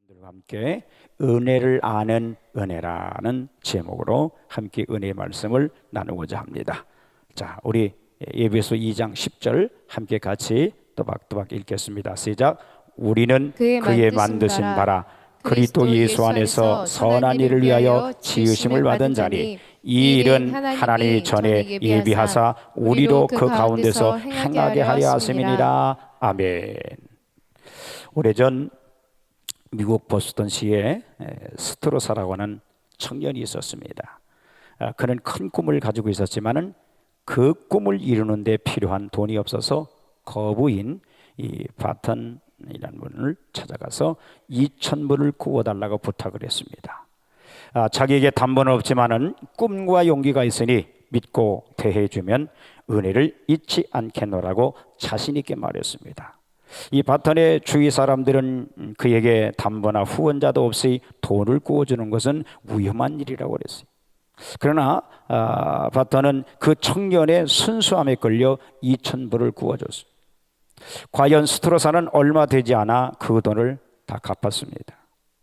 여러분들과 함께 은혜를 아는 은혜라는 제목으로 함께 은혜의 말씀을 나누고자 합니다. 자, 우리 에베소 2장 10절 함께 같이 또박또박 읽겠습니다. 시작. 우리는 그의 만드신 바라 그리스도 예수 안에서 선한 일을 위하여 지으심을 받은 자니 이 일은 하나님이 전에 예비하사 우리로 그 가운데서 행하게 하려 하심이니라. 아멘. 오래전 미국 보스턴시에 스트로사라고 하는 청년이 있었습니다. 그는 큰 꿈을 가지고 있었지만은 그 꿈을 이루는 데 필요한 돈이 없어서 거부인 이 바턴이라는 분을 찾아가서 2,000불을 구워달라고 부탁을 했습니다. 자기에게 담보는 없지만은 꿈과 용기가 있으니 믿고 대해주면 은혜를 잊지 않겠노라고 자신 있게 말했습니다. 이 바턴의 주위 사람들은 그에게 담보나 후원자도 없이 돈을 구워주는 것은 위험한 일이라고 그랬어요. 그러나 바턴은 그 청년의 순수함에 끌려 2,000불을 구워줬어요. 과연 스트로사는 얼마 되지 않아 그 돈을 다 갚았습니다.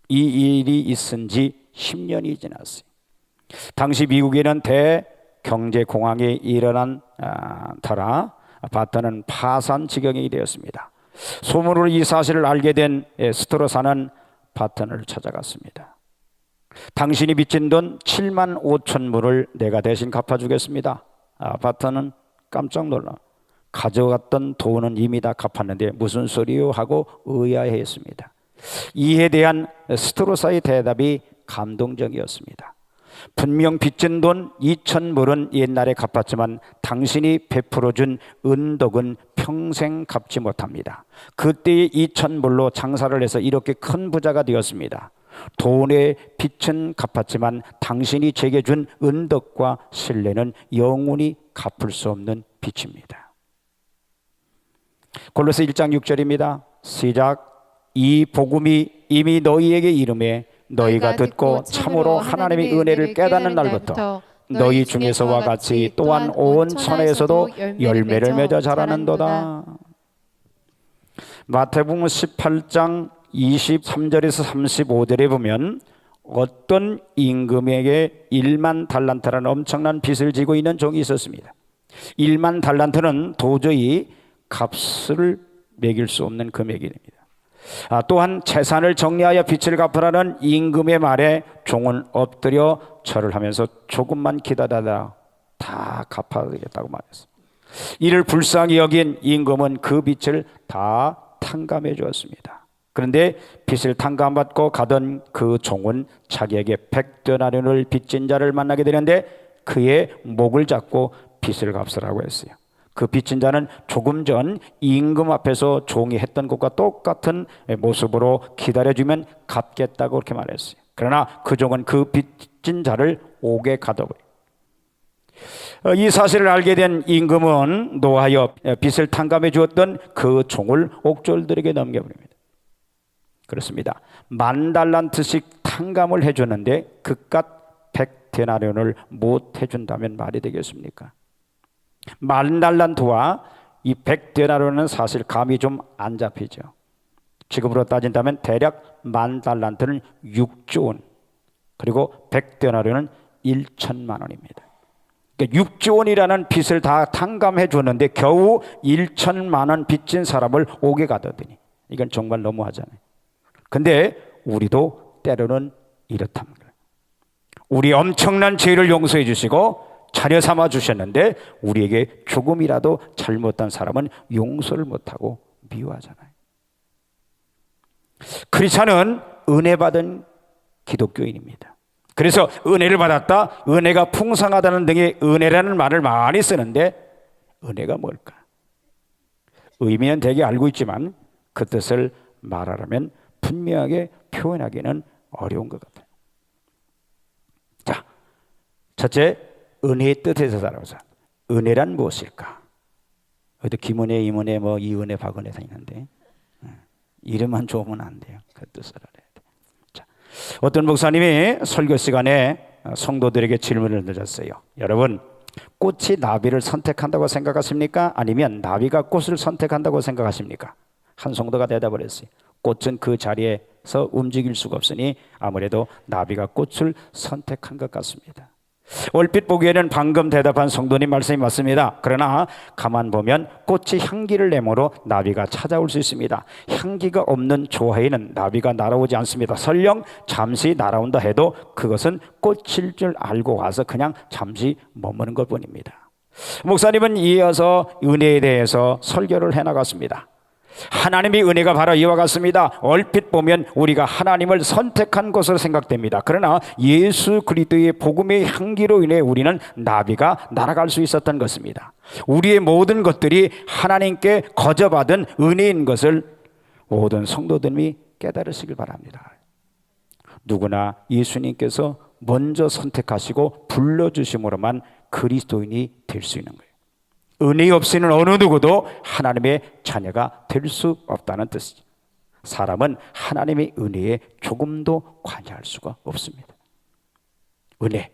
이 일이 있은 지 10년이 지났어요. 당시 미국에는 대경제공황이 일어난 터라 바턴은 파산 지경이 되었습니다. 소문으로 이 사실을 알게 된 스트로사는 바턴을 찾아갔습니다. 당신이 빚진 돈 7만 5천 불을 내가 대신 갚아주겠습니다. 바턴은 깜짝 놀라 가져갔던 돈은 이미 다 갚았는데 무슨 소리요 하고 의아해했습니다. 이에 대한 스트로사의 대답이 감동적이었습니다. 분명 빚진 돈 2,000불은 옛날에 갚았지만 당신이 베풀어준 은덕은 평생 갚지 못합니다. 그때의 2,000불로 장사를 해서 이렇게 큰 부자가 되었습니다. 돈의 빚은 갚았지만 당신이 제게 준 은덕과 신뢰는 영원히 갚을 수 없는 빚입니다. 골로새 1장 6절입니다. 시작. 이 복음이 이미 너희에게 이름에 너희가 듣고 참으로 하나님의 은혜를 깨닫는 날부터 너희 중에서와 같이 또한 온 천하에서도 열매를 맺어 자라는도다. 마태복음 18장 23절에서 35절에 보면 어떤 임금에게 1만 달란트라는 엄청난 빚을 지고 있는 종이 있었습니다. 1만 달란트는 도저히 값을 매길 수 없는 금액입니다. 또한 재산을 정리하여 빚을 갚으라는 임금의 말에 종은 엎드려 절을 하면서 조금만 기다려라 다 갚아야겠다고 말했습니다. 이를 불쌍히 여긴 임금은 그 빚을 다 탕감해 주었습니다. 그런데 빚을 탕감받고 가던 그 종은 자기에게 100데나리온을 빚진 자를 만나게 되는데 그의 목을 잡고 빚을 갚으라고 했어요. 그 빚진 자는 조금 전 임금 앞에서 종이 했던 것과 똑같은 모습으로 기다려주면 갚겠다고 그렇게 말했어요. 그러나 그 종은 그 빚진 자를 옥에 가둬버려요. 이 사실을 알게 된 임금은 노하여 빚을 탕감해 주었던 그 종을 옥졸들에게 넘겨버립니다. 그렇습니다. 10,000달란트씩 탕감을 해주는데 그깟 100데나리온을 못 해준다면 말이 되겠습니까? 10,000달란트와 이 100데나리온은 사실 감이 좀 안 잡히죠. 지금으로 따진다면 대략 10,000달란트는 6조 원, 그리고 100데나리온은 1천만 원입니다. 그러니까 6조 원이라는 빚을 다 탕감해 줬는데 겨우 1천만 원 빚진 사람을 옥에 가둬두니 이건 정말 너무하잖아요. 근데 우리도 때로는 이렇답니다. 우리 엄청난 죄를 용서해 주시고 자녀 삼아 주셨는데 우리에게 조금이라도 잘못한 사람은 용서를 못하고 미워하잖아요. 크리스찬은 은혜 받은 기독교인입니다. 그래서 은혜를 받았다, 은혜가 풍성하다는 등의 은혜라는 말을 많이 쓰는데 은혜가 뭘까? 의미는 되게 알고 있지만 그 뜻을 말하려면 분명하게 표현하기는 어려운 것 같아요. 자, 첫째, 은혜의 뜻에서 살아보자. 은혜란 무엇일까? 어디 김은혜, 임은혜, 뭐 이은혜, 박은혜 다 있는데 이름만 좋으면 안 돼요. 그 뜻을 알아야 돼. 자, 어떤 목사님이 설교 시간에 성도들에게 질문을 던졌어요. 여러분, 꽃이 나비를 선택한다고 생각하십니까? 아니면 나비가 꽃을 선택한다고 생각하십니까? 한 성도가 대답을 했어요. 꽃은 그 자리에서 움직일 수가 없으니 아무래도 나비가 꽃을 선택한 것 같습니다. 얼핏 보기에는 방금 대답한 성도님 말씀이 맞습니다. 그러나 가만 보면 꽃이 향기를 내므로 나비가 찾아올 수 있습니다. 향기가 없는 조화에는 나비가 날아오지 않습니다. 설령 잠시 날아온다 해도 그것은 꽃일 줄 알고 와서 그냥 잠시 머무는 것 뿐입니다. 목사님은 이어서 은혜에 대해서 설교를 해나갔습니다. 하나님의 은혜가 바로 이와 같습니다. 얼핏 보면 우리가 하나님을 선택한 것으로 생각됩니다. 그러나 예수 그리스도의 복음의 향기로 인해 우리는 나비가 날아갈 수 있었던 것입니다. 우리의 모든 것들이 하나님께 거저받은 은혜인 것을 모든 성도들이 깨달으시길 바랍니다. 누구나 예수님께서 먼저 선택하시고 불러주심으로만 그리스도인이 될 수 있는 거예요. 은혜 없이는 어느 누구도 하나님의 자녀가 될 수 없다는 뜻이죠. 사람은 하나님의 은혜에 조금도 관여할 수가 없습니다. 은혜,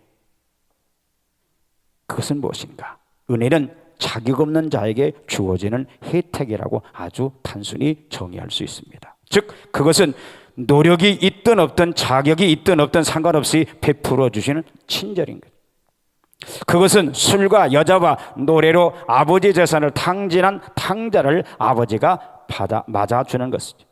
그것은 무엇인가? 은혜는 자격 없는 자에게 주어지는 혜택이라고 아주 단순히 정의할 수 있습니다. 즉 그것은 노력이 있든 없든 자격이 있든 없든 상관없이 베풀어 주시는 친절인 거예요. 그것은 술과 여자와 노래로 아버지 재산을 탕진한 탕자를 아버지가 맞아주는 것이죠.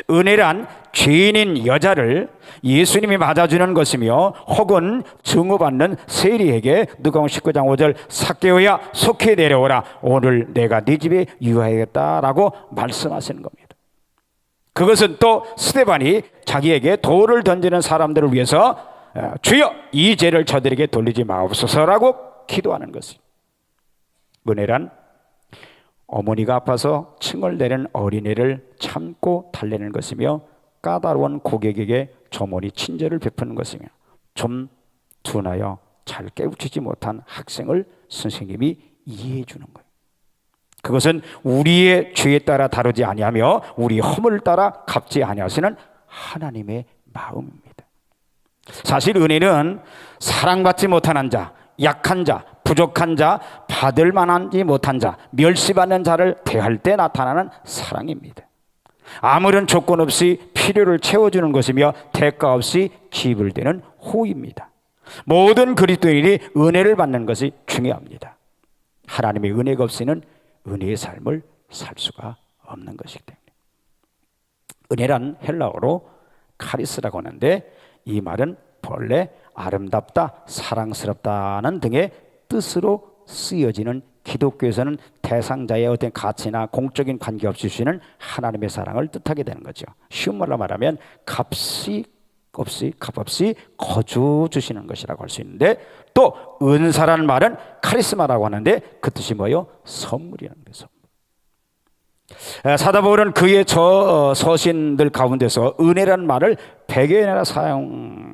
은혜란 죄인인 여자를 예수님이 맞아주는 것이며, 혹은 증오받는 세리에게 누가복음 19장 5절 삭개오야 속히 내려오라, 오늘 내가 네 집에 유하겠다라고 말씀하시는 겁니다. 그것은 또 스데반이 자기에게 돌을 던지는 사람들을 위해서 주여 이 죄를 저들에게 돌리지 마옵소서라고 기도하는 것입니다. 은혜란 어머니가 아파서 층을 내는 어린애를 참고 달래는 것이며, 까다로운 고객에게 조모니 친절을 베푸는 것이며, 좀 둔하여 잘 깨우치지 못한 학생을 선생님이 이해해 주는 거예요. 그것은 우리의 죄에 따라 다루지 아니하며 우리 허물을 따라 갚지 아니하시는 하나님의 마음입니다. 사실 은혜는 사랑받지 못하는 자, 약한 자, 부족한 자, 받을 만하지 못한 자, 멸시받는 자를 대할 때 나타나는 사랑입니다. 아무런 조건 없이 필요를 채워주는 것이며 대가 없이 기울되는 호의입니다. 모든 그리스도인이 은혜를 받는 것이 중요합니다. 하나님의 은혜가 없이는 은혜의 삶을 살 수가 없는 것이기 때문에. 은혜란 헬라어로 카리스라고 하는데, 이 말은 본래 아름답다, 사랑스럽다는 등의 뜻으로 쓰여지는, 기독교에서는 대상자의 어떤 가치나 공적인 관계없이 주시는 하나님의 사랑을 뜻하게 되는 거죠. 쉬운 말로 말하면 값 없이 거저 주시는 것이라고 할 수 있는데, 또 은사라는 말은 카리스마라고 하는데 그 뜻이 뭐예요? 선물이라는 거예요. 사도 바울은 그의 서신들 가운데서 은혜라는 말을 100여 개나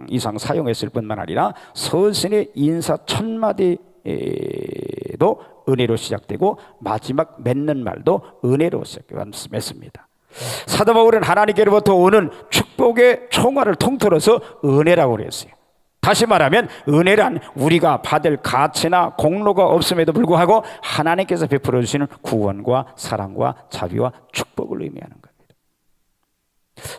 이상 사용했을 뿐만 아니라 서신의 인사 1000마디도 은혜로 시작되고 마지막 맺는 말도 은혜로 시작했습니다. 사도 바울은 하나님께로부터 오는 축복의 총알을 통틀어서 은혜라고 그랬어요. 다시 말하면 은혜란 우리가 받을 가치나 공로가 없음에도 불구하고 하나님께서 베풀어 주시는 구원과 사랑과 자비와 축복을 의미하는 겁니다.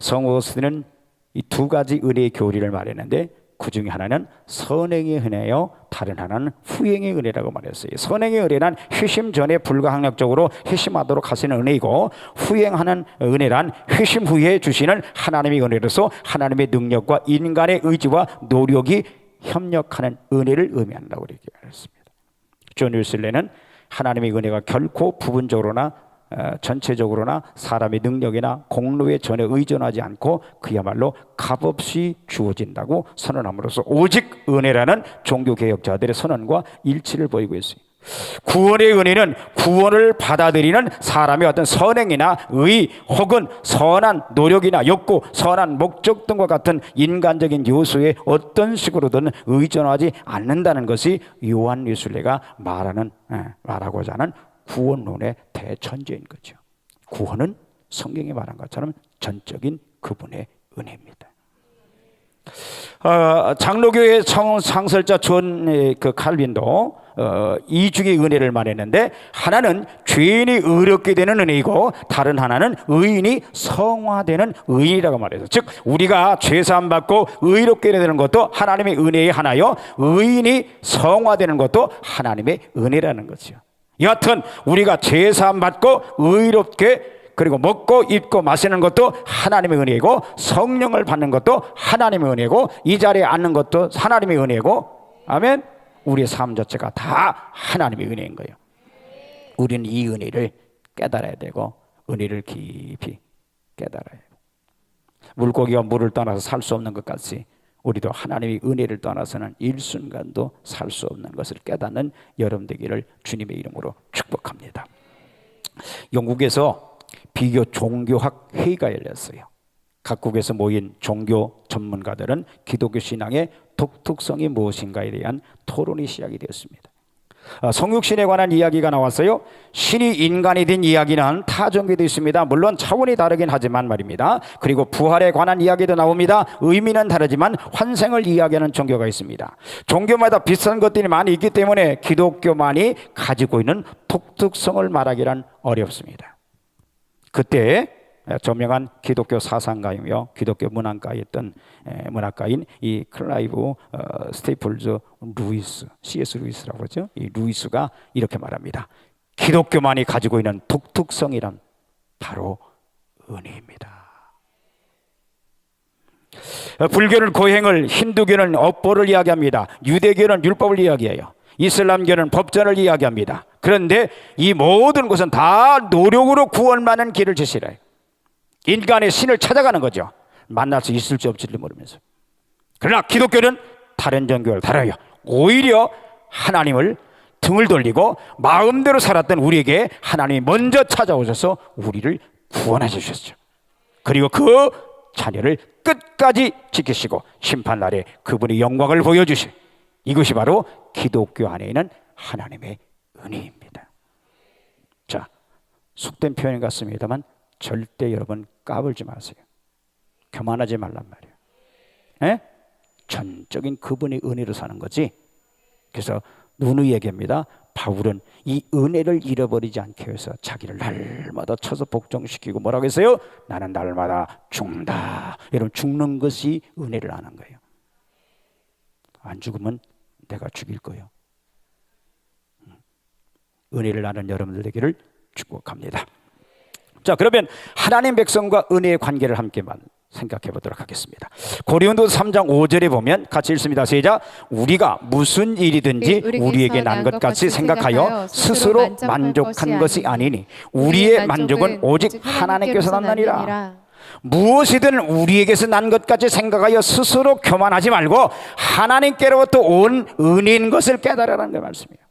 성우 오스틴은 이 두 가지 은혜의 교리를 말했는데, 그 중에 하나는 선행의 은혜요, 다른 하나는 후행의 은혜라고 말했어요. 선행의 은혜란 회심 전에 불가항력적으로 회심하도록 하시는 은혜이고, 후행하는 은혜란 회심 후에 주시는 하나님의 은혜로서 하나님의 능력과 인간의 의지와 노력이 협력하는 은혜를 의미한다고 이렇게 말했습니다. 존 윌슬레는 하나님의 은혜가 결코 부분적으로나 전체적으로나 사람의 능력이나 공로에 전혀 의존하지 않고 그야말로 값없이 주어진다고 선언함으로써 오직 은혜라는 종교개혁자들의 선언과 일치를 보이고 있어요. 구원의 은혜는 구원을 받아들이는 사람의 어떤 선행이나 의, 혹은 선한 노력이나 욕구, 선한 목적 등과 같은 인간적인 요소에 어떤 식으로든 의존하지 않는다는 것이 요한 윌슬레가 말하고자 하는 구원론의 대천재인 거죠. 구원은 성경이 말한 것처럼 전적인 그분의 은혜입니다. 장로교의 창설자 존 칼빈도 이중의 은혜를 말했는데, 하나는 죄인이 의롭게 되는 은혜이고 다른 하나는 의인이 성화되는 의인이라고 말해서, 즉 우리가 죄사함 받고 의롭게 되는 것도 하나님의 은혜의 하나요, 의인이 성화되는 것도 하나님의 은혜라는 거죠. 여하튼 우리가 죄사함 받고 의롭게, 그리고 먹고 입고 마시는 것도 하나님의 은혜이고, 성령을 받는 것도 하나님의 은혜고, 이 자리에 앉는 것도 하나님의 은혜고, 아멘. 우리의 삶 자체가 다 하나님의 은혜인 거예요. 우리는 이 은혜를 깨달아야 되고, 은혜를 깊이 깨달아야 해요. 물고기가 물을 떠나서 살 수 없는 것 같이 우리도 하나님의 은혜를 떠나서는 일순간도 살 수 없는 것을 깨닫는 여러분 되기를 주님의 이름으로 축복합니다. 영국에서 비교 종교학 회의가 열렸어요. 각국에서 모인 종교 전문가들은 기독교 신앙의 독특성이 무엇인가에 대한 토론이 시작이 되었습니다. 성육신에 관한 이야기가 나왔어요. 신이 인간이 된 이야기는 타 종교도 있습니다. 물론 차원이 다르긴 하지만 말입니다. 그리고 부활에 관한 이야기도 나옵니다. 의미는 다르지만 환생을 이야기하는 종교가 있습니다. 종교마다 비슷한 것들이 많이 있기 때문에 기독교만이 가지고 있는 독특성을 말하기란 어렵습니다. 그때 저명한 기독교 사상가이며 기독교 문학가였던 문학가인 이 클라이브 스테이플즈 루이스, C.S. 루이스라고 그러죠. 이 루이스가 이렇게 말합니다. 기독교만이 가지고 있는 독특성이란 바로 은혜입니다. 불교는 고행을, 힌두교는 업보를 이야기합니다. 유대교는 율법을 이야기해요. 이슬람교는 법전을 이야기합니다. 그런데 이 모든 것은 다 노력으로 구원받는 길을 제시해요. 인간의 신을 찾아가는 거죠. 만날 수 있을지 없을지 모르면서. 그러나 기독교는 다른 종교를 달아요. 오히려 하나님을 등을 돌리고 마음대로 살았던 우리에게 하나님이 먼저 찾아오셔서 우리를 구원해 주셨죠. 그리고 그 자녀를 끝까지 지키시고 심판날에 그분의 영광을 보여주시, 이것이 바로 기독교 안에 있는 하나님의 은혜입니다. 자, 속된 표현 같습니다만 절대 여러분 까불지 마세요. 교만하지 말란 말이에요. 에? 전적인 그분의 은혜로 사는 거지. 그래서 누누이에게입니다. 바울은 이 은혜를 잃어버리지 않게 위해서 자기를 날마다 쳐서 복종시키고 뭐라고 했어요? 나는 날마다 죽는다. 여러분, 죽는 것이 은혜를 아는 거예요. 안 죽으면 내가 죽일 거예요. 은혜를 아는 여러분들 되기를 축복합니다. 자, 그러면 하나님 백성과 은혜의 관계를 함께 생각해 보도록 하겠습니다. 고린도서 3장 5절에 보면 같이 읽습니다. 시작. 우리가 무슨 일이든지 우리에게 난 것 같이 생각하여 스스로 만족한 것이 아니니 우리의 만족은 오직 하나님께서 났느니라. 무엇이든 우리에게서 난 것 같이 생각하여 스스로 교만하지 말고 하나님께로부터 온 은혜인 것을 깨달으라는 그 말씀이에요.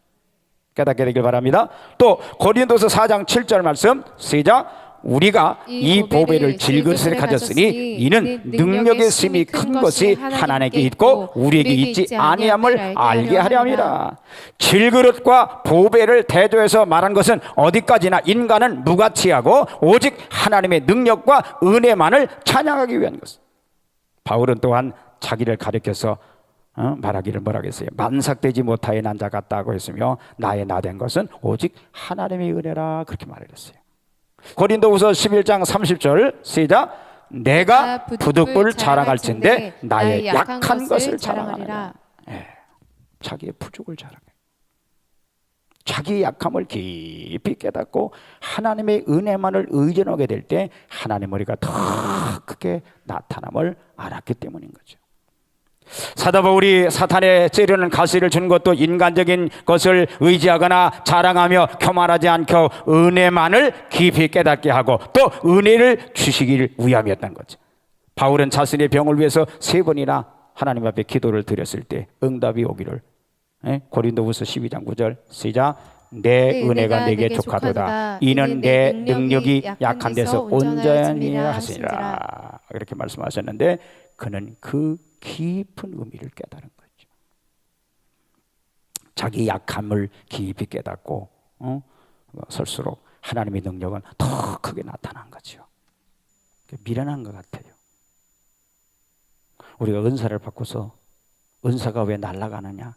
깨닫게 되길 바랍니다. 또 고린도서 4장 7절 말씀 시작. 우리가 이 보배를 질그릇에 가졌으니 이는 능력의 힘이 큰 것이 하나님께 있고 우리에게 있지 아니함을 알게 하려 함이라. 질그릇과 보배를 대조해서 말한 것은 어디까지나 인간은 무가치하고 오직 하나님의 능력과 은혜만을 찬양하기 위한 것. 바울은 또한 자기를 가리켜서 말하기를 뭐라고 했어요? 만삭되지 못하여 난 자 같다고 했으며 나의 나 된 것은 오직 하나님의 은혜라, 그렇게 말했어요. 고린도후서 11장 30절 시작. 내가 부득불 자랑할진대 나의 약한 것을 자랑하리라. 자기의 부족을 자랑해. 자기의 약함을 깊이 깨닫고 하나님의 은혜만을 의존하게 될 때 하나님의 은혜가 더 크게 나타남을 알았기 때문인 거죠. 사도 바울이 사탄에 찌르는 가시를 준 것도 인간적인 것을 의지하거나 자랑하며 교만하지 않고 은혜만을 깊이 깨닫게 하고 또 은혜를 주시길 위함이었던 거죠. 바울은 자신의 병을 위해서 3번이나 하나님 앞에 기도를 드렸을 때 응답이 오기를, 고린도후서 12장 9절 시작. 내 은혜가 내게 족하도다. 이는 내 능력이 약한 데서 온전히 하시니라. 이렇게 말씀하셨는데 그는 그 깊은 의미를 깨달은 거죠. 자기 약함을 깊이 깨닫고 설수록 하나님의 능력은 더 크게 나타난 거죠. 미련한 것 같아요. 우리가 은사를 받고서 은사가 왜 날아가느냐?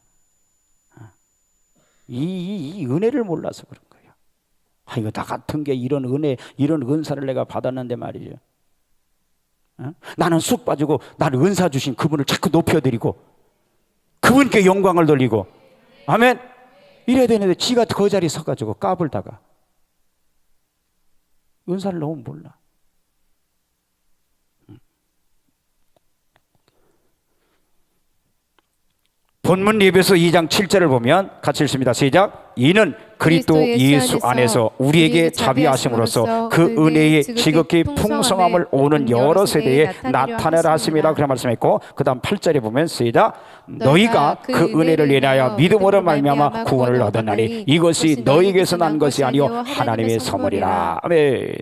이 은혜를 몰라서 그런 거예요. 이거 나 같은 게 이런 은혜, 이런 은사를 내가 받았는데 말이죠. 나는 쑥 빠지고 나를 은사 주신 그분을 자꾸 높여드리고 그분께 영광을 돌리고, 아멘. 이래야 되는데 지가 그 자리에 서가지고 까불다가 은사를 너무 몰라. 본문 예배서 2장 7절을 보면 같이 읽습니다. 시작. 이는 그리스도 예수 안에서 우리에게 자비하심으로써 그 은혜의 지극히 풍성함을 오는 여러 세대에 나타내라 하심이라 그런 말씀했고, 그 다음 8절에 보면 시작. 너희가 그 은혜를 인하여 믿음으로 말미암아 구원을 얻었나니 이것이 너희에게서 난 것이 아니요 하나님의 선물이라. 아멘.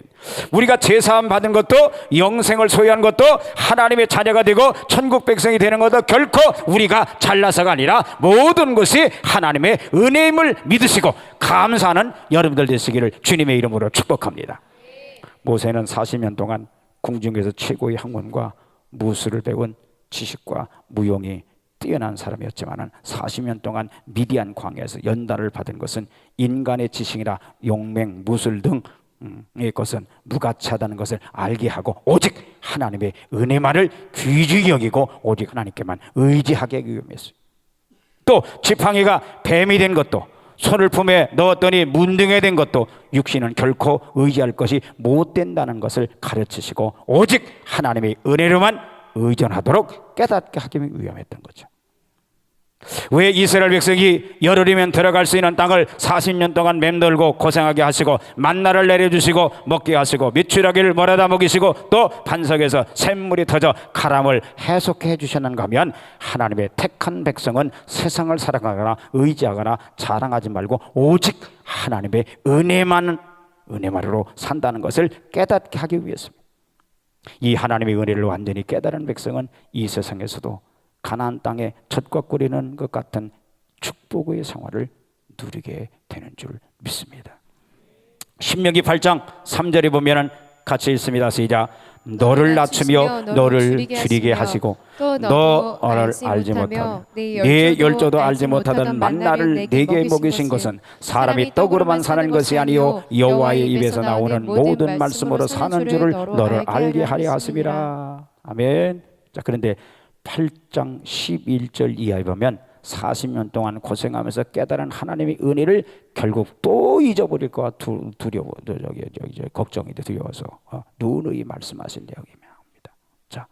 우리가 제사함 받은 것도, 영생을 소유한 것도, 하나님의 자녀가 되고 천국 백성이 되는 것도 결코 우리가 잘나서가 아니라 모든 것이 하나님의 은혜임을 믿으시고 감사하는 여러분들 되시기를 주님의 이름으로 축복합니다. 모세는 40년 동안 궁중에서 최고의 학問과 무술을 배운 지식과 무용이 뛰어난 사람이었지만 40년 동안 미디안 광야에서 연단을 받은 것은 인간의 지식이나 용맹, 무술 등의 것은 무가치하다는 것을 알게 하고 오직 하나님의 은혜만을 귀중히 여기고 오직 하나님께만 의지하게 위험했어요. 또 지팡이가 뱀이 된 것도, 손을 품에 넣었더니 문둥이 된 것도 육신은 결코 의지할 것이 못 된다는 것을 가르치시고 오직 하나님의 은혜로만 의존하도록 깨닫게 하기 위함했던 거죠. 왜 이스라엘 백성이 열흘이면 들어갈 수 있는 땅을 40년 동안 맴돌고 고생하게 하시고 만나를 내려주시고 먹게 하시고 미추라기를 몰아다 먹이시고 또 반석에서 샘물이 터져 가람을 해속해 주셨는가 하면, 하나님의 택한 백성은 세상을 사랑하거나 의지하거나 자랑하지 말고 오직 하나님의 은혜만으로 산다는 것을 깨닫게 하기 위해서입니다. 이 하나님의 은혜를 완전히 깨달은 백성은 이 세상에서도 가나안 땅에 젖과 꿀이는 것 같은 축복의 생활을 누리게 되는 줄 믿습니다. 신명기 8장 3절에 보면은 같이 읽습니다. 시작. 너를 낮추며 너를 줄이게 하시고 너를 알지 못하며 네 열조도 알지 못하던 만나를 네게 먹이신 것은 사람이 떡으로만 사는 것이 아니요 여호와의 입에서 나오는 모든 말씀으로 사는 줄을 너를 알게 하려 하심이라. 아멘. 자, 그런데 8장 11절 이하에 보면 40년 동안 고생하면서 깨달은 하나님의 은혜를 결국 또 잊어버릴 거와 두려워, 걱정이 두려워서 누누이 말씀하신 내용입니다. 자,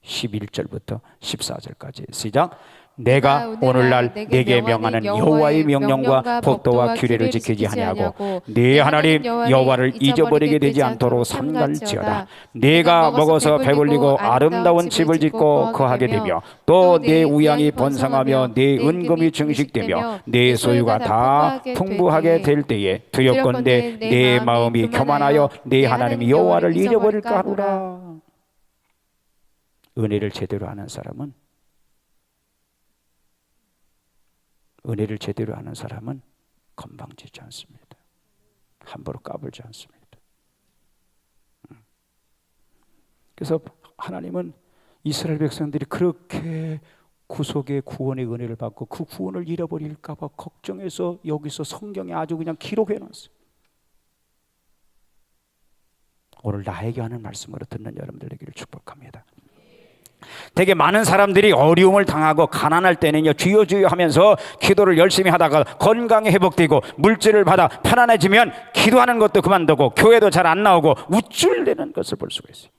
11절부터 14절까지 시작. 내가 오늘날 내게 명하는 여호와의 명령과 법도와 규례를 지키지 아니하고 네 하나님 여호와를 잊어버리게 되지 않도록 삼갈지어다. 네가 먹어서 배불리고 아름다운 집을 짓고 거하게 되며 또 네 우양이 번성하며 네 은금이 증식되며 네 소유가 다 풍부하게 될 때에 두렵건대 네 마음이 교만하여 네 하나님 여호와를 잊어버릴까 하노라. 은혜를 제대로 아는 사람은 건방지지 않습니다. 함부로 까불지 않습니다. 그래서 하나님은 이스라엘 백성들이 그렇게 구속의 구원의 은혜를 받고 그 구원을 잃어버릴까 봐 걱정해서 여기서 성경에 아주 그냥 기록해 놨어요. 오늘 나에게 하는 말씀으로 듣는 여러분들 되기를 축복합니다. 되게 많은 사람들이 어려움을 당하고 가난할 때는요, 주여 주여 하면서 기도를 열심히 하다가 건강이 회복되고 물질을 받아 편안해지면 기도하는 것도 그만두고 교회도 잘 안 나오고 우쭐대는 것을 볼 수가 있어요.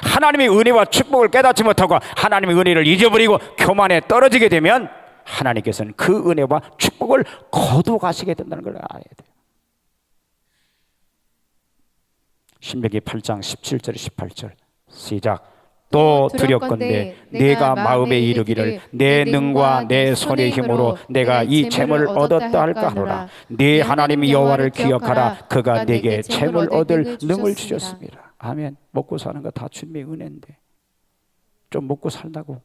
하나님의 은혜와 축복을 깨닫지 못하고 하나님의 은혜를 잊어버리고 교만에 떨어지게 되면 하나님께서는 그 은혜와 축복을 거둬 가시게 된다는 걸 알아야 돼요. 신명기 8장 17절 18절 시작. 또 두렵건대 내가 마음에 이르기를 내 능과 내 손의 힘으로 내가 이 재물을 얻었다 할까 하노라. 네 하나님 여호와를 기억하라. 그가 내게 재물 얻을 능을 주셨습니다. 아멘. 먹고 사는 거 다 주님의 은혜인데 좀 먹고 살다고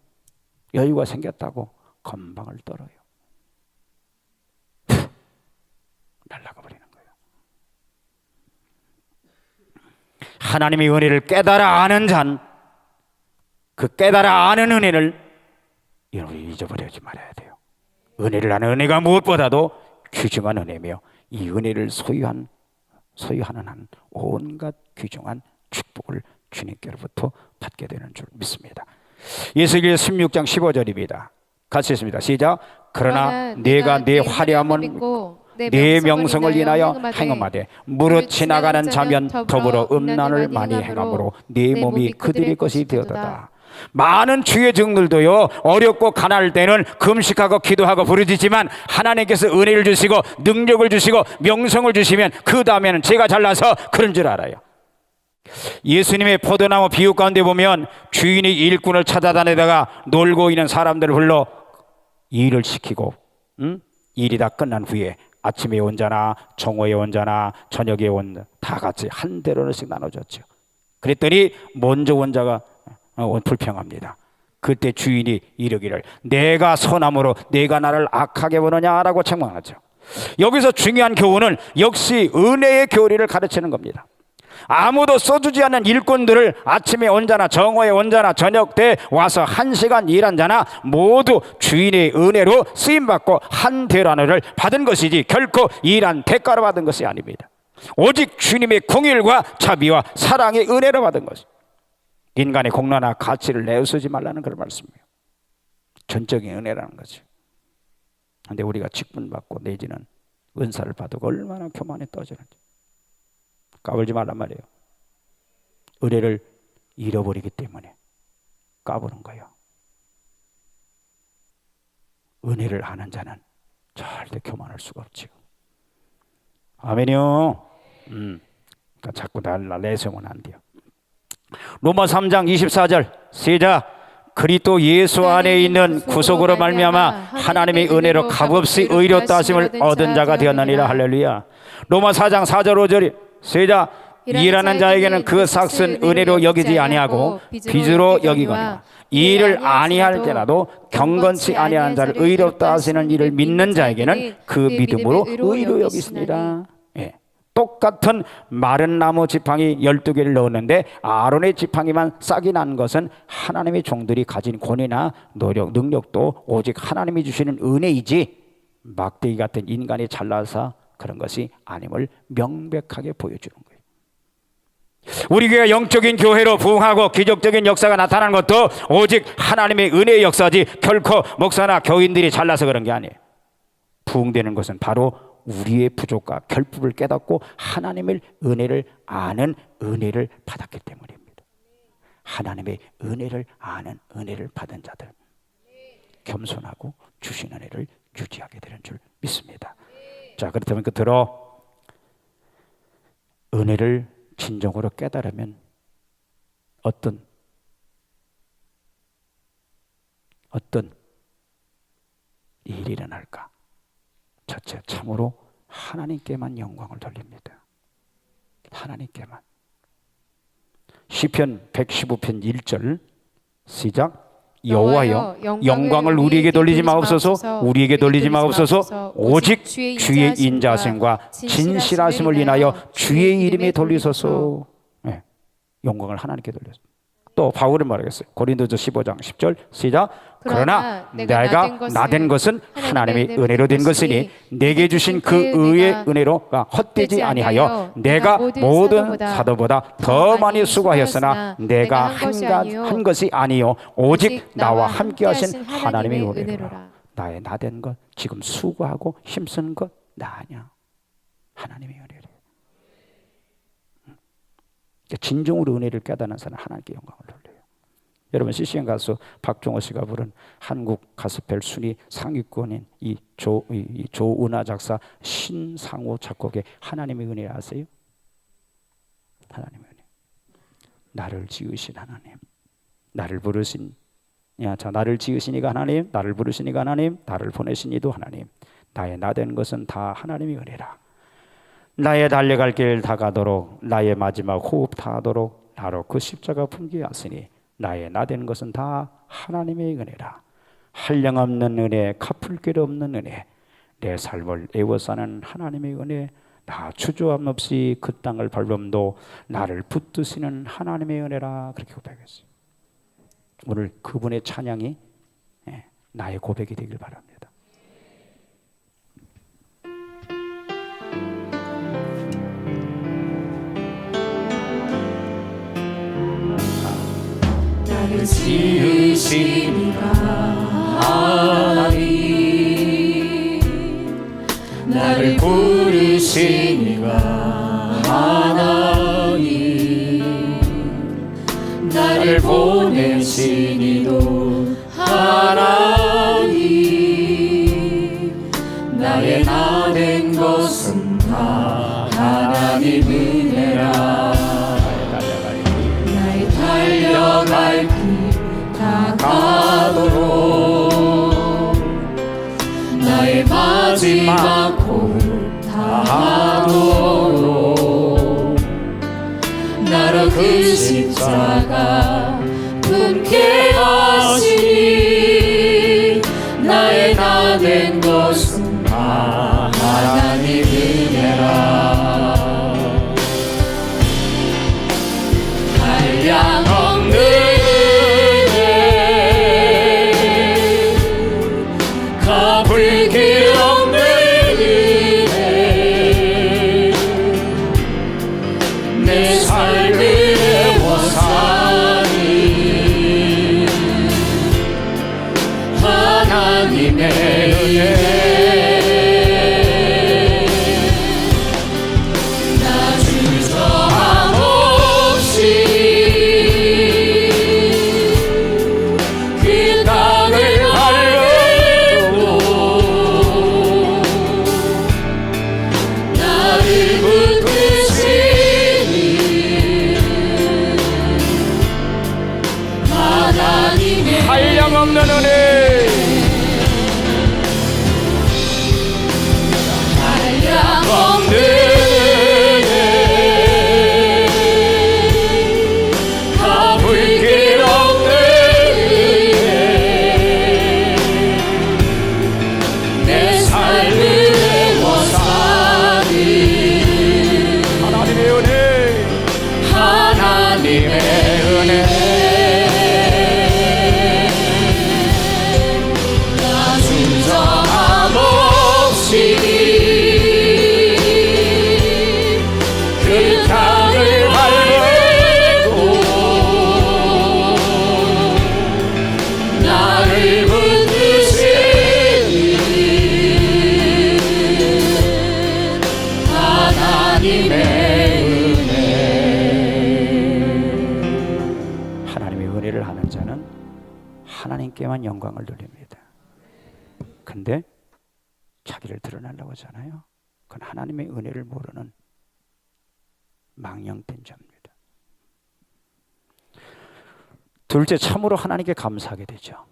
여유가 생겼다고 건방을 떨어요. 날아가 버리는 거예요. 하나님의 은혜를 깨달아 아는 자는 그 깨달아 아는 은혜를 여러분이 잊어버리지 말아야 돼요. 은혜를 아는 은혜가 무엇보다도 귀중한 은혜며 이 은혜를 소유하는 한 온갖 귀중한 축복을 주님께로부터 받게 되는 줄 믿습니다. 예수기서 16장 15절입니다. 같이 읽습니다. 시작. 그러나 내가 내 화려함은 내 명성을 인하여 행함하되 무릇 지나가는 자면 더불어 음란을 많이 행함으로 내 몸이 그들의 것이 되었다. 많은 주의 종들도요, 어렵고 가난할 때는 금식하고 기도하고 부르짖지만 하나님께서 은혜를 주시고 능력을 주시고 명성을 주시면 그 다음에는 제가 잘나서 그런 줄 알아요. 예수님의 포도나무 비유 가운데 보면 주인이 일꾼을 찾아다니다가 놀고 있는 사람들을 불러 일을 시키고 일이 다 끝난 후에 아침에 온 자나 정오에 온 자나 저녁에 온 자 다 같이 한 대로씩 나눠줬죠. 그랬더니 먼저 온 자가 불평합니다. 그때 주인이 이르기를 내가 선함으로 내가 나를 악하게 보느냐라고 책망하죠. 여기서 중요한 교훈은 역시 은혜의 교리를 가르치는 겁니다. 아무도 써주지 않는 일꾼들을 아침에 온 자나 정오에 온 자나 저녁 때 와서 1시간 일한 자나 모두 주인의 은혜로 쓰임받고 한 대란을 받은 것이지 결코 일한 대가로 받은 것이 아닙니다. 오직 주님의 공일과 자비와 사랑의 은혜로 받은 것입니다. 인간의 공로나 가치를 내어쓰지 말라는 그런 말씀이에요. 전적인 은혜라는 거죠. 그런데 우리가 직분 받고 내지는 은사를 받고 얼마나 교만에 떠지는지 까불지 말란 말이에요. 은혜를 잃어버리기 때문에 까부는 거예요. 은혜를 아는 자는 절대 교만할 수가 없지요. 아멘이요. 그러니까 자꾸 내세우면 안 돼요. 로마 3장 24절 시작. 그리스도 예수 안에 있는 구속으로 말미암아 하나님의 은혜로 값없이 의롭다 하심을 얻은 자가 되었느니라. 할렐루야. 로마 4장 4절 5절이 시작. 일하는 자에게는 그 삭은 은혜로 여기지 아니하고 빚으로 여기거니와 이 일을 아니할 때라도 경건치 아니하는 자를 의롭다 하시는 일을 믿는 자에게는 그 믿음으로 의로 여기십니다. 예. 똑같은 마른 나무 지팡이 12개를 넣었는데 아론의 지팡이만 싹이 난 것은 하나님의 종들이 가진 권위나 노력, 능력도 오직 하나님이 주시는 은혜이지 막대기 같은 인간이 잘나서 그런 것이 아님을 명백하게 보여주는 거예요. 우리 교회가 영적인 교회로 부흥하고 기적적인 역사가 나타나는 것도 오직 하나님의 은혜의 역사지 결코 목사나 교인들이 잘나서 그런 게 아니에요. 부흥되는 것은 바로 우리의 부족과 결핍을 깨닫고 하나님의 은혜를 아는 은혜를 받았기 때문입니다. 하나님의 은혜를 아는 은혜를 받은 자들 겸손하고 주신 은혜를 유지하게 되는 줄 믿습니다. 자, 그렇다면 끝으로 은혜를 진정으로 깨달으면 어떤 일이 일어날까? 첫째, 참으로 하나님께만 영광을 돌립니다. 하나님께만. 시편 115편 1절 시작. 여호와여 영광을 우리에게 돌리지 마옵소서. 우리에게 돌리지 마옵소서. 오직 주의 인자하심과 진실하심을 인하여 주의 이름에 돌리소서. 네. 영광을 하나님께 돌렸습니다. 또 바울은 말하겠어요. 고린도서 15장 10절 시작. 그러나 내가 나된 것은 하나님의 은혜로 된 것이니 내게 주신 그 의의 은혜로 헛되지 아니하여 내가 모든 사도보다 더 많이 수고하였으나 내가 한 것이 아니요 오직 나와 함께 하신 하나님의 은혜로라. 나의 나된 것, 지금 수고하고 힘쓰는 것 나 아니야. 하나님의 은혜래. 진정으로 은혜를 깨닫는 사람은 하나님께 영광을 돌려요. 여러분 CCM 가수 박종호 씨가 부른 한국 가스펠 순위 상위권인 이 조은하 작사 신상호 작곡의 하나님의 은혜 아세요? 하나님의 은혜. 나를 지으신 하나님, 나를 부르신 나를 지으시니가 하나님, 나를 부르시니가 하나님, 나를 보내시니도 하나님. 나의 나된 것은 다 하나님의 은혜라. 나의 달려갈 길 다가도록 나의 마지막 호흡 다하도록 나로 그 십자가 품게 하시니 나의 나된 것은 다 하나님의 은혜라. 한량없는 은혜, 갚을 길 없는 은혜, 내 삶을 애워싸는 하나님의 은혜, 나 주저함 없이 그 땅을 밟음도 나를 붙드시는 하나님의 은혜라. 그렇게 고백했어요. 오늘 그분의 찬양이 나의 고백이 되길 바랍니다. 지으시니가 하나님, 나를 부르시니가 하나님, 나를 보내시니도 하나님, 나의 나 된 것은 다 하나님 은혜라. 나의 달려갈 길 다 가도록, 나의 마지막 호흡 다 하도록, 나로 그 십자가 품게 하시니, 나의 나 된 것은 다 하나님 은혜라. 한량없는 은혜, 갚을 길 없는 은혜, 내 삶을 내워 사니 하나님의 은혜. 한량없는 은혜, 한량없는 은혜, 갚을 길 없는 은혜, 내 삶을 내워 사니 하나님의 은혜, 하나님의 은혜. 그 땅을 밟고 나를 붙드시니 하나님의 은혜. 하나님의 은혜를 하는 자는 하나님께만 영광을 돌립니다. 근데 자기를 드러내려고 하잖아요. 그건 하나님의 은혜를 모르는 망령된 자입니다. 둘째, 참으로 하나님께 감사하게 되죠.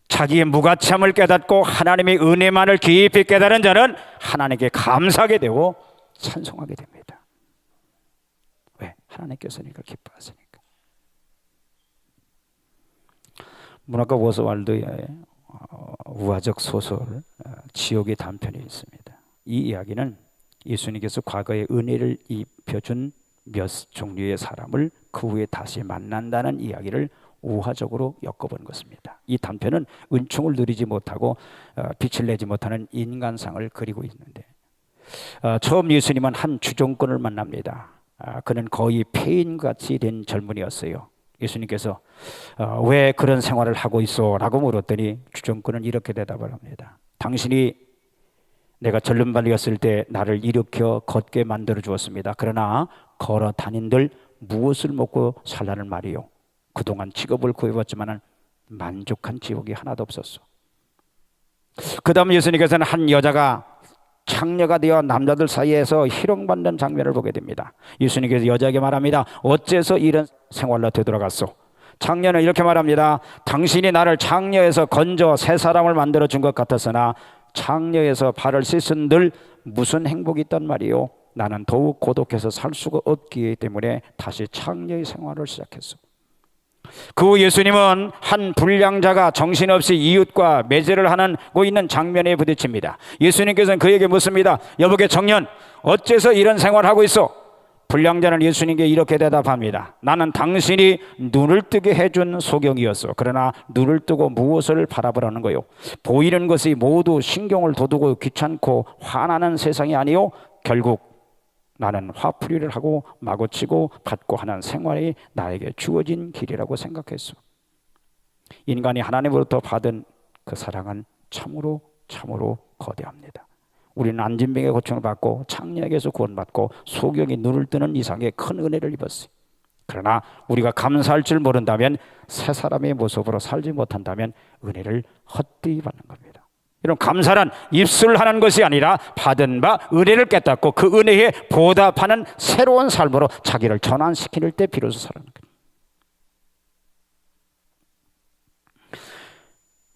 자기의 무가참을 깨닫고 하나님의 은혜만을 깊이 깨달은 자는 하나님께 감사하게 되고 찬송하게 됩니다. 왜? 하나님께서니까, 기뻐하시니까. 문학가 오스왈드의 우화적 소설 지옥의 단편이 있습니다. 이 이야기는 예수님께서 과거에 은혜를 입혀준 몇 종류의 사람을 그 후에 다시 만난다는 이야기를 우화적으로 엮어본 것입니다. 이 단편은 은총을 누리지 못하고 빛을 내지 못하는 인간상을 그리고 있는데, 처음 예수님은 한 주종꾼을 만납니다. 그는 거의 폐인같이 된 젊은이였어요. 예수님께서 왜 그런 생활을 하고 있어? 라고 물었더니 주종꾼은 이렇게 대답을 합니다. 당신이 내가 절름발이었을 때 나를 일으켜 걷게 만들어 주었습니다. 그러나 걸어 다닌들 무엇을 먹고 살라는 말이요? 그동안 직업을 구해봤지만 만족한 직업이 하나도 없었어. 그 다음 예수님께서는 한 여자가 창녀가 되어 남자들 사이에서 희롱받는 장면을 보게 됩니다. 예수님께서 여자에게 말합니다. 어째서 이런 생활로 되돌아갔소? 창녀는 이렇게 말합니다. 당신이 나를 창녀에서 건져 새 사람을 만들어 준 것 같았으나 창녀에서 발을 씻은들 무슨 행복이 있단 말이요? 나는 더욱 고독해서 살 수가 없기 때문에 다시 창녀의 생활을 시작했어. 그 후 예수님은 한 불량자가 정신없이 이웃과 매제를 하고 있는 장면에 부딪힙니다. 예수님께서는 그에게 묻습니다. 여보게 청년, 어째서 이런 생활을 하고 있어? 불량자는 예수님께 이렇게 대답합니다. 나는 당신이 눈을 뜨게 해준 소경이었어. 그러나 눈을 뜨고 무엇을 바라보라는 거요? 보이는 것이 모두 신경을 돋우고 귀찮고 화나는 세상이 아니요? 결국 나는 화풀이를 하고 마구치고 받고 하는 생활이 나에게 주어진 길이라고 생각했어. 인간이 하나님으로부터 받은 그 사랑은 참으로 거대합니다. 우리는 안진병의 고침을 받고 창녀에게서 구원받고 소경이 눈을 뜨는 이상의 큰 은혜를 입었어요. 그러나 우리가 감사할 줄 모른다면, 새 사람의 모습으로 살지 못한다면 은혜를 헛되이 받는 겁니다. 이런 감사란 입술하는 것이 아니라 받은 바 은혜를 깨닫고 그 은혜에 보답하는 새로운 삶으로 자기를 전환시킬 때 비로소 살아가는 겁니다.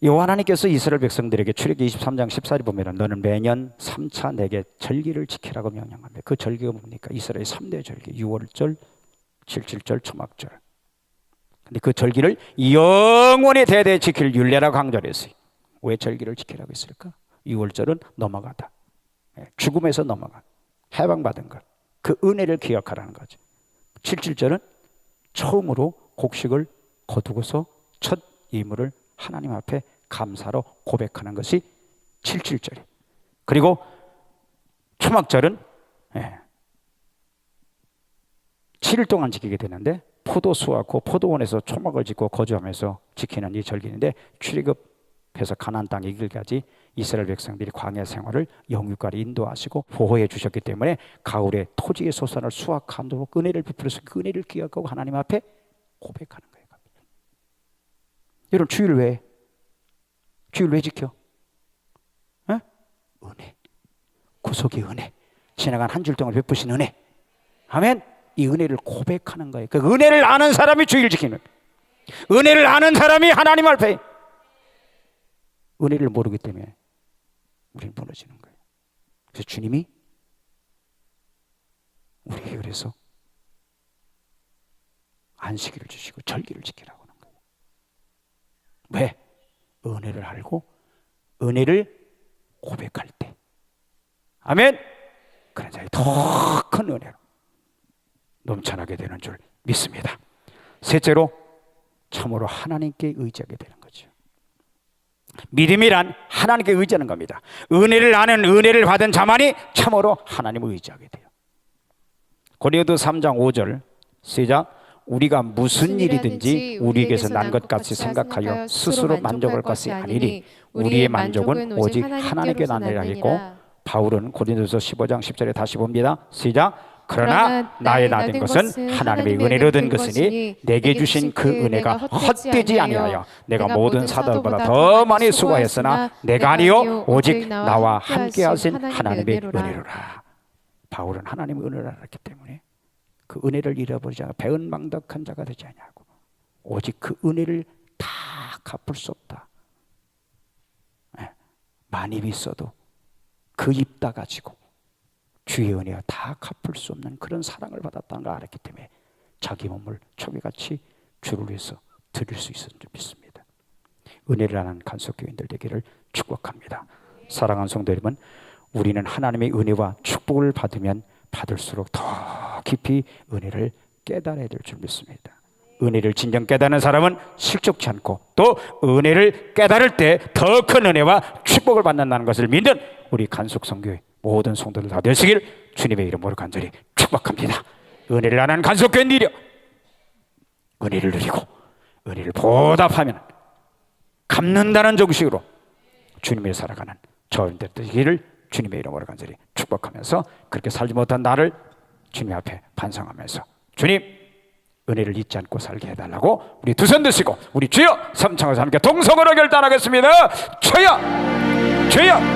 여호와 하나님께서 이스라엘 백성들에게 출애굽기 23장 14절에 보면 너는 매년 3차 내게 절기를 지키라고 명령합니다. 그 절기가 뭡니까? 이스라엘 3대 절기, 6월절, 7.7절, 초막절. 근데 그 절기를 영원히 대대에 지킬 율례라고 강조를 했어요. 왜 절기를 지키라고 했을까? 6월절은 넘어가다, 죽음에서 넘어가, 해방받은 것, 그 은혜를 기억하라는 거죠. 7.7절은 처음으로 곡식을 거두고서 첫 예물을 하나님 앞에 감사로 고백하는 것이 7.7절이에요. 그리고 초막절은 7일 동안 지키게 되는데, 포도 수확후 포도원에서 초막을 짓고 거주하면서 지키는 이 절기인데, 출애굽해서 가나안 땅에 이르기까지 이스라엘 백성들이 광야 생활을 영육간에 인도하시고 보호해 주셨기 때문에 가을에 토지의 소산을 수확하도록 은혜를 베풀어서 그 은혜를 기억하고 하나님 앞에 고백하는 거예요. 여러분, 주일 왜 지켜? 은혜, 구속의 은혜, 지나간 한 줄 동안 베푸신 은혜. 아멘. 이 은혜를 고백하는 거예요. 그 은혜를 아는 사람이 주일 지키는 거예요. 은혜를 아는 사람이 하나님 앞에. 은혜를 모르기 때문에 우리는 무너지는 거예요. 그래서 주님이 우리에게 그래서 안식일을 주시고 절기를 지키라고 하는 거예요. 왜? 은혜를 알고 은혜를 고백할 때, 아멘, 그런 자의 더 큰 은혜로 넘쳐나게 되는 줄 믿습니다. 셋째로, 참으로 하나님께 의지하게 되는 거죠. 믿음이란 하나님께 의지하는 겁니다. 은혜를 아는, 은혜를 받은 자만이 참으로 하나님을 의지하게 돼요. 고린도서 3장 5절 시작. 우리가 무슨 일이든지 우리에게서 난 것 같이 생각하여 스스로 만족할 것이 아니니 우리의 만족은 오직 하나님께 나느니라 했고, 바울은 고린도서 15장 10절에 다시 봅니다. 시작. 그러나 나의 나된 것은 하나님의 은혜로 된 것이니 내게 주신 그 은혜가 헛되지 아니하여 내가 모든 사도보다 더 많이 수고하였으나 내가 아니요 오직 나와 함께 하신 하나님의 은혜로라. 바울은 하나님의 은혜를 알았기 때문에 그 은혜를 잃어버리지 않고 배은망덕한 자가 되지 않냐고. 오직 그 은혜를 다 갚을 수 없다. 많이 있어도 그 입 다 가지고 주의 은혜와 다 갚을 수 없는 그런 사랑을 받았다는 걸 알았기 때문에 자기 몸을 초기같이 주를 위해서 드릴 수 있었는 줄 믿습니다. 은혜를 아는 간석교인들 되기를 축복합니다. 사랑하는 성도 여러분, 우리는 하나님의 은혜와 축복을 받으면 받을수록 더 깊이 은혜를 깨달아야 될 줄 믿습니다. 은혜를 진정 깨닫는 사람은 실족치 않고 또 은혜를 깨달을 때 더 큰 은혜와 축복을 받는다는 것을 믿는 우리 간속성교회 모든 성도들 다 되시길 주님의 이름으로 간절히 축복합니다. 은혜를 아는 간속교회 누려 은혜를 누리고 은혜를 보답하면 갚는다는 정식으로 주님을 살아가는 저희들 되기를 주님의 이름으로 간절히 축복하면서, 그렇게 살지 못한 나를 주님 앞에 반성하면서 주님 은혜를 잊지 않고 살게 해달라고 우리 두 손 드시고 우리 주여 삼창에서 함께 동성으로 결단하겠습니다. 주여, 주여.